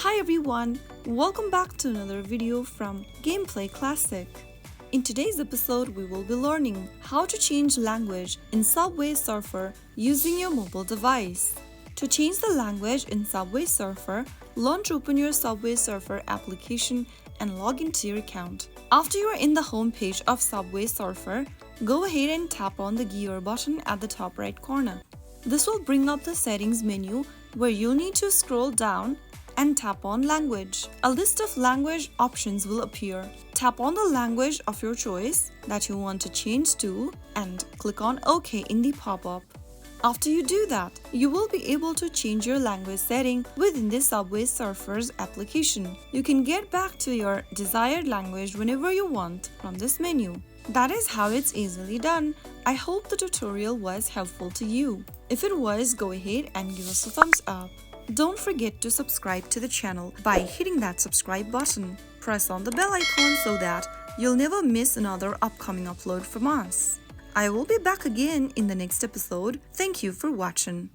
Hi everyone, welcome back to another video from Gameplay Classic. In today's episode, we will be learning how to change language in Subway Surfer using your mobile device. To change the language in Subway Surfer, launch open your Subway Surfer application and log into your account. After you are in the home page of Subway Surfer, go ahead and tap on the gear button at the top right corner. This will bring up the settings menu where you'll need to scroll down and tap on language. A list of language options will appear. Tap on the language of your choice that you want to change to and click on OK in the pop-up. After you do that, you will be able to change your language setting within the Subway Surfers application. You can get back to your desired language whenever you want from this menu. That is how it's easily done. I hope the tutorial was helpful to you. If it was, go ahead and give us a thumbs up. Don't forget to subscribe to the channel by hitting that subscribe button. Press on the bell icon so that you'll never miss another upcoming upload from us. I will be back again in the next episode. Thank you for watching.